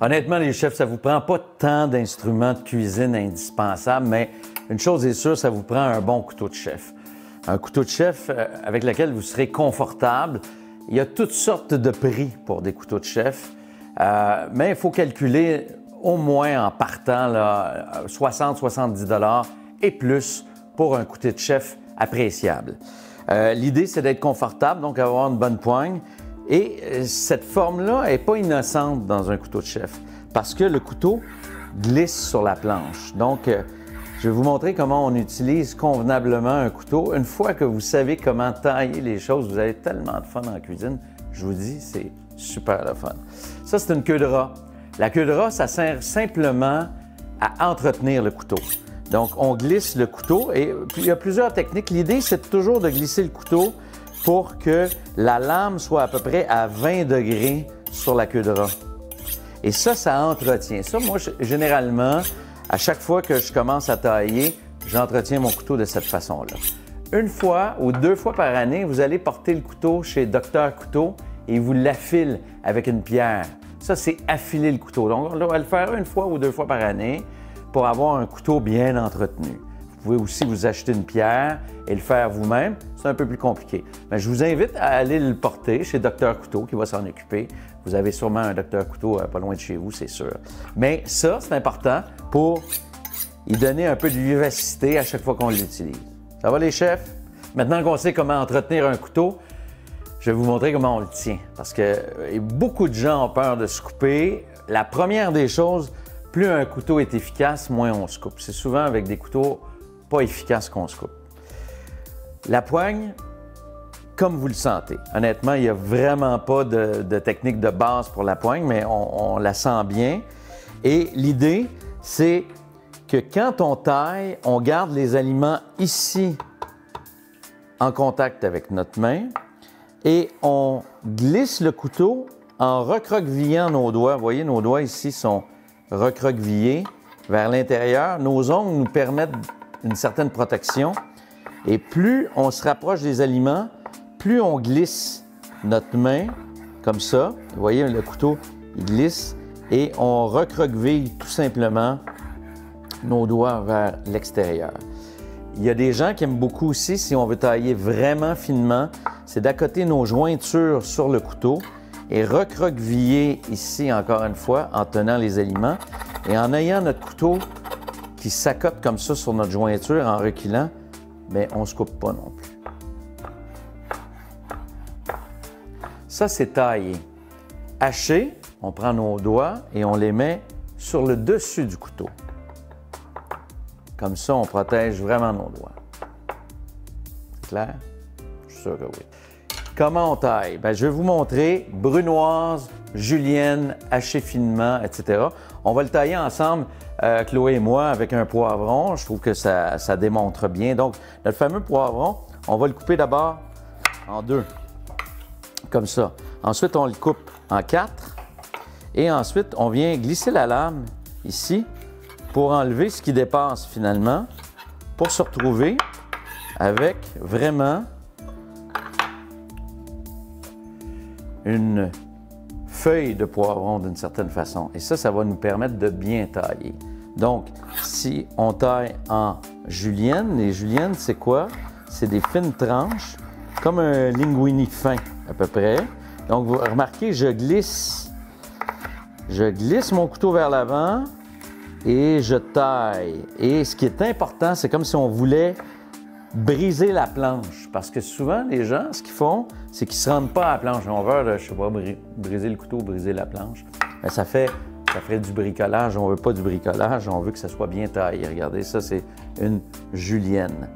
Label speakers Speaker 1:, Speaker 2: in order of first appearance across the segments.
Speaker 1: Honnêtement, les chefs, ça vous prend pas tant d'instruments de cuisine indispensables, mais une chose est sûre, ça vous prend un bon couteau de chef. Un couteau de chef avec lequel vous serez confortable. Il y a toutes sortes de prix pour des couteaux de chef, mais il faut calculer au moins en partant 60-70 $ et plus pour un couteau de chef appréciable. L'idée, c'est d'être confortable, donc avoir une bonne poigne. Et cette forme-là n'est pas innocente dans un couteau de chef parce que le couteau glisse sur la planche. Donc, je vais vous montrer comment on utilise convenablement un couteau. Une fois que vous savez comment tailler les choses, vous avez tellement de fun en cuisine. Je vous dis, c'est super le fun. Ça, c'est une queue de rat. La queue de rat, ça sert simplement à entretenir le couteau. Donc, on glisse le couteau et il y a plusieurs techniques. L'idée, c'est toujours de glisser le couteau pour que la lame soit à peu près à 20 degrés sur la queue de rat. Et ça entretient. Ça, moi, généralement, à chaque fois que je commence à tailler, j'entretiens mon couteau de cette façon-là. Une fois ou deux fois par année, vous allez porter le couteau chez Docteur Couteau et vous l'affile avec une pierre. Ça, c'est affiler le couteau. Donc, on va le faire une fois ou deux fois par année pour avoir un couteau bien entretenu. Vous pouvez aussi vous acheter une pierre et le faire vous-même. C'est un peu plus compliqué. Mais je vous invite à aller le porter chez Docteur Couteau qui va s'en occuper. Vous avez sûrement un Docteur Couteau pas loin de chez vous, c'est sûr. Mais ça, c'est important pour y donner un peu de vivacité à chaque fois qu'on l'utilise. Ça va les chefs? Maintenant qu'on sait comment entretenir un couteau, je vais vous montrer comment on le tient. Parce que beaucoup de gens ont peur de se couper. La première des choses, plus un couteau est efficace, moins on se coupe. C'est souvent avec des couteaux pas efficaces qu'on se coupe. La poigne, comme vous le sentez. Honnêtement, il n'y a vraiment pas de technique de base pour la poigne, mais on la sent bien. Et l'idée, c'est que quand on taille, on garde les aliments ici en contact avec notre main et on glisse le couteau en recroquevillant nos doigts. Vous voyez, nos doigts ici sont recroquevillés vers l'intérieur. Nos ongles nous permettent une certaine protection. Et plus on se rapproche des aliments, plus on glisse notre main comme ça. Vous voyez, le couteau, il glisse et on recroqueville tout simplement nos doigts vers l'extérieur. Il y a des gens qui aiment beaucoup aussi, si on veut tailler vraiment finement, c'est d'accoter nos jointures sur le couteau et recroqueviller ici, encore une fois, en tenant les aliments. Et en ayant notre couteau qui s'accote comme ça sur notre jointure en reculant, bien, on ne se coupe pas non plus. Ça, c'est taillé. Haché, on prend nos doigts et on les met sur le dessus du couteau. Comme ça, on protège vraiment nos doigts. C'est clair? Je suis sûr que oui. Comment on taille? Bien, je vais vous montrer brunoise, julienne, haché finement, etc. On va le tailler ensemble, Chloé et moi, avec un poivron. Je trouve que ça démontre bien. Donc, notre fameux poivron, on va le couper d'abord en deux, comme ça. Ensuite, on le coupe en 4. Et ensuite, on vient glisser la lame ici pour enlever ce qui dépasse finalement, pour se retrouver avec vraiment une feuille de poivron d'une certaine façon. Et ça va nous permettre de bien tailler. Donc, si on taille en julienne, les juliennes, c'est quoi? C'est des fines tranches, comme un linguini fin à peu près. Donc, vous remarquez, je glisse mon couteau vers l'avant et je taille. Et ce qui est important, c'est comme si on voulait briser la planche. Parce que souvent, les gens, ce qu'ils font, c'est qu'ils ne se rendent pas à la planche. On veut, je sais pas, briser le couteau, briser la planche. Mais ça ferait du bricolage. On ne veut pas du bricolage, on veut que ça soit bien taillé. Regardez, ça, c'est une julienne.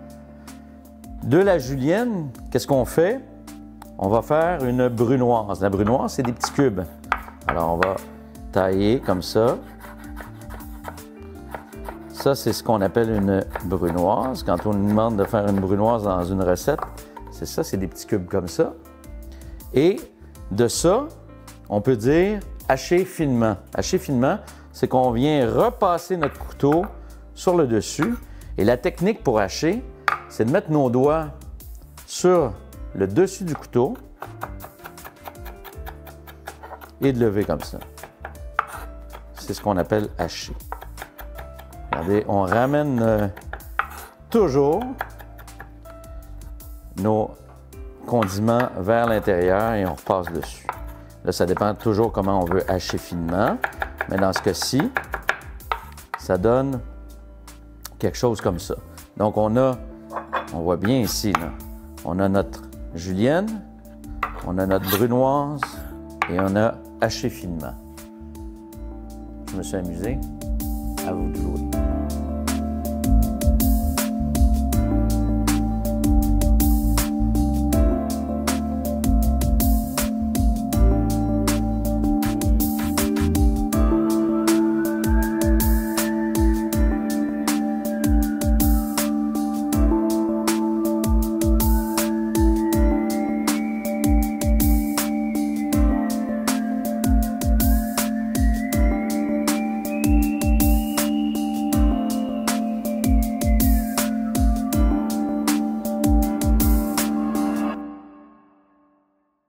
Speaker 1: De la julienne, qu'est-ce qu'on fait? On va faire une brunoise. La brunoise, c'est des petits cubes. Alors, on va tailler comme ça. Ça, c'est ce qu'on appelle une brunoise. Quand on nous demande de faire une brunoise dans une recette, c'est ça, c'est des petits cubes comme ça. Et de ça, on peut dire hacher finement. Hacher finement, c'est qu'on vient repasser notre couteau sur le dessus. Et la technique pour hacher, c'est de mettre nos doigts sur le dessus du couteau et de lever comme ça. c'est ce qu'on appelle haché. Regardez, on ramène toujours nos condiments vers l'intérieur et on repasse dessus. Là, ça dépend toujours comment on veut hacher finement, mais dans ce cas-ci, ça donne quelque chose comme ça. Donc, on voit bien ici, là, on a notre julienne, on a notre brunoise et on a haché finement. Je me suis amusé. À vous de jouer.